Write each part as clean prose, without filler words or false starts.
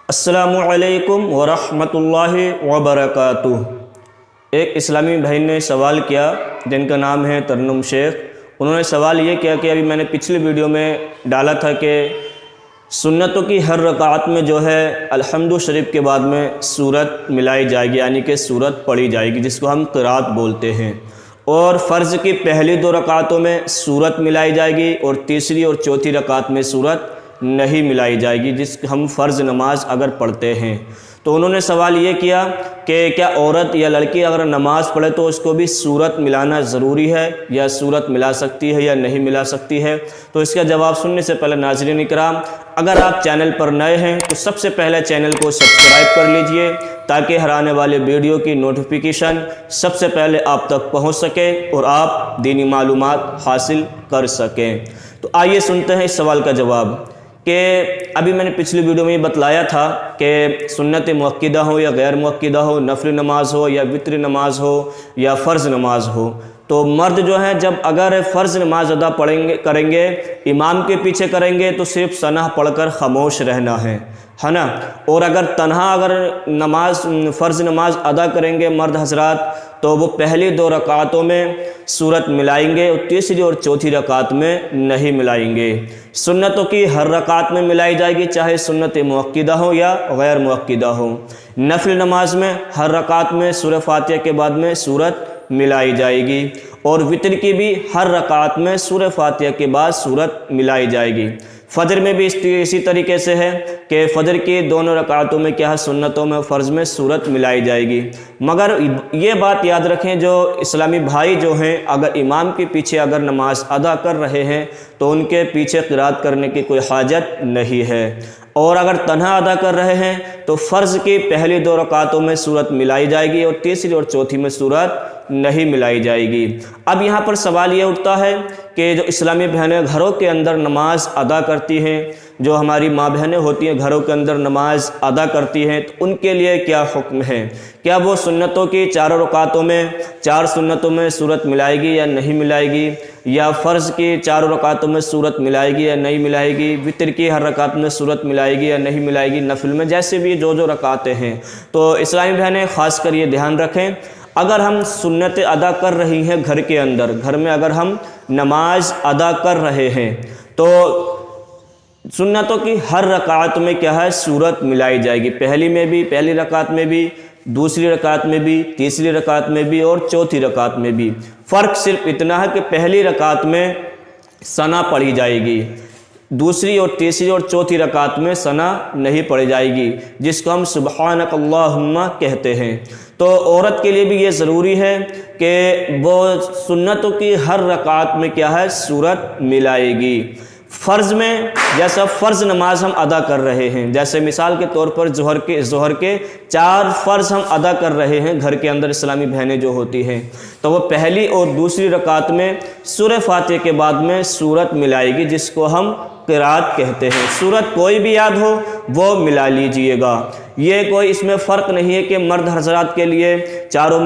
السلام علیکم ورحمۃ اللہ وبرکاتہ۔ ایک اسلامی بھائی نے سوال کیا جن کا نام ہے ترنم شیخ۔ انہوں نے سوال یہ کیا کہ ابھی میں نے پچھلی ویڈیو میں ڈالا تھا کہ سنتوں کی ہر رکعت میں جو ہے الحمد شریف کے بعد میں سورت ملائی جائے گی، یعنی کہ سورت پڑھی جائے گی جس کو ہم قرات بولتے ہیں، اور فرض کی پہلی 2 رکعتوں میں سورت ملائی جائے گی اور تیسری اور چوتھی رکعت میں سورت نہیں ملائی جائے گی جس ہم فرض نماز اگر پڑھتے ہیں۔ تو انہوں نے سوال یہ کیا کہ کیا عورت یا لڑکی اگر نماز پڑھے تو اس کو بھی سورت ملانا ضروری ہے، یا سورت ملا سکتی ہے یا نہیں ملا سکتی ہے؟ تو اس کا جواب سننے سے پہلے ناظرین اکرام، اگر آپ چینل پر نئے ہیں تو سب سے پہلے چینل کو سبسکرائب کر لیجئے تاکہ ہر آنے والے ویڈیو کی نوٹیفیکیشن سب سے پہلے آپ تک پہنچ سکے اور آپ دینی معلومات حاصل کر سکیں۔ تو آئیے سنتے ہیں اس سوال کا جواب کہ ابھی میں نے پچھلی ویڈیو میں یہ بتلایا تھا کہ سنت مؤکدہ ہو یا غیر مؤکدہ ہو، نفل نماز ہو یا وتر نماز ہو یا فرض نماز ہو، تو مرد جو ہیں جب اگر فرض نماز ادا کریں گے، امام کے پیچھے کریں گے تو صرف ثنا پڑھ کر خاموش رہنا ہے نا، اور اگر تنہا فرض نماز ادا کریں گے مرد حضرات تو وہ پہلی 2 رکعتوں میں سورت ملائیں گے اور تیسری اور چوتھی رکعت میں نہیں ملائیں گے۔ سنتوں کی ہر رکعت میں ملائی جائے گی، چاہے سنت مؤکدہ ہو یا غیر مؤکدہ ہو۔ نفل نماز میں ہر رکعت میں سورہ فاتحہ کے بعد میں سورت ملائی جائے گی، اور وتر کی بھی ہر رکعت میں سورہ فاتحہ کے بعد سورت ملائی جائے گی۔ فجر میں بھی اسی طریقے سے ہے کہ فجر کی دونوں رکعتوں میں کیا ہے، سنتوں میں فرض میں سورت ملائی جائے گی۔ مگر یہ بات یاد رکھیں، جو اسلامی بھائی جو ہیں اگر امام کے پیچھے اگر نماز ادا کر رہے ہیں تو ان کے پیچھے قرات کرنے کی کوئی حاجت نہیں ہے، اور اگر تنہا ادا کر رہے ہیں تو فرض کی پہلی 2 رکعتوں میں سورت ملائی جائے گی اور تیسری اور چوتھی میں سورت نہیں ملائی جائے گی۔ اب یہاں پر سوال یہ اٹھتا ہے کہ جو اسلامی بہنیں گھروں کے اندر نماز ادا کرتی ہیں، جو ہماری ماں بہنیں ہوتی ہیں گھروں کے اندر نماز ادا کرتی ہیں، تو ان کے لیے کیا حکم ہے؟ کیا وہ سنتوں کی 4 رکعتوں میں 4 سنتوں میں سورت ملائے گی یا نہیں ملائے گی، یا فرض کی 4 رکعتوں میں سورت ملائے گی یا نہیں ملائے گی، وتر کی ہر رکعت میں سورت ملائے گی یا نہیں ملائے گی، نفل میں جیسے بھی جو رکعتیں ہیں؟ تو اسلامی بہنیں خاص کر یہ دھیان رکھیں، اگر ہم سنت ادا کر رہی ہیں گھر کے اندر، گھر میں اگر ہم نماز ادا کر رہے ہیں تو سنتوں کی ہر رکعت میں کیا ہے، سورت ملائی جائے گی، پہلی رکعت میں بھی، دوسری رکعت میں بھی، تیسری رکعت میں بھی اور چوتھی رکعت میں بھی۔ فرق صرف اتنا ہے کہ پہلی رکعت میں ثنا پڑھی جائے گی، دوسری اور تیسری اور چوتھی رکعت میں ثنا نہیں پڑھی جائے گی، جس کو ہم سبحانک اللہم کہتے ہیں۔ تو عورت کے لیے بھی یہ ضروری ہے کہ وہ سنتوں کی ہر رکعت میں کیا ہے، سورت ملائے گی۔ فرض میں جیسا فرض نماز ہم ادا کر رہے ہیں، جیسے مثال کے طور پر ظہر کے 4 فرض ہم ادا کر رہے ہیں گھر کے اندر، اسلامی بہنیں جو ہوتی ہیں تو وہ پہلی اور دوسری رکعت میں سورہ فاتحہ کے بعد میں سورت ملائے گی جس کو ہم قرات کہتے ہیں۔ سورت کوئی بھی یاد ہو وہ ملا لیجئے گا، یہ کوئی اس میں فرق نہیں ہے کہ مرد حضرات کے لیے چاروں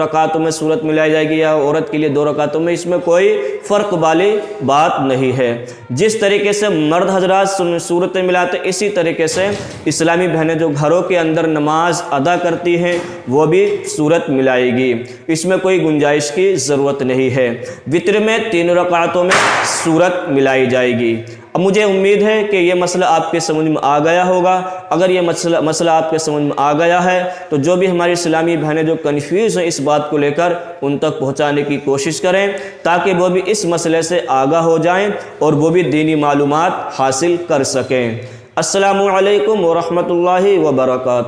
رکعتوں میں سورت ملائی جائے گی یا عورت کے لیے 2 رکعتوں میں، اس میں کوئی فرق والی بات نہیں ہے۔ جس طریقے سے مرد حضرات سورتیں ملاتے اسی طریقے سے اسلامی بہنیں جو گھروں کے اندر نماز ادا کرتی ہیں وہ بھی سورت ملائے گی، اس میں کوئی گنجائش کی ضرورت نہیں ہے۔ وتر میں 3 رکعتوں میں سورت ملائی جائے گی۔ اب مجھے امید ہے کہ یہ مسئلہ آپ کے سمجھ میں آ گیا ہوگا۔ اگر یہ مسئلہ آپ کے سمجھ میں آ گیا ہے تو جو بھی ہماری اسلامی بہنیں جو کنفیوز ہیں اس بات کو لے کر ان تک پہنچانے کی کوشش کریں تاکہ وہ بھی اس مسئلے سے آگاہ ہو جائیں اور وہ بھی دینی معلومات حاصل کر سکیں۔ السلام علیکم ورحمۃ اللہ وبرکاتہ۔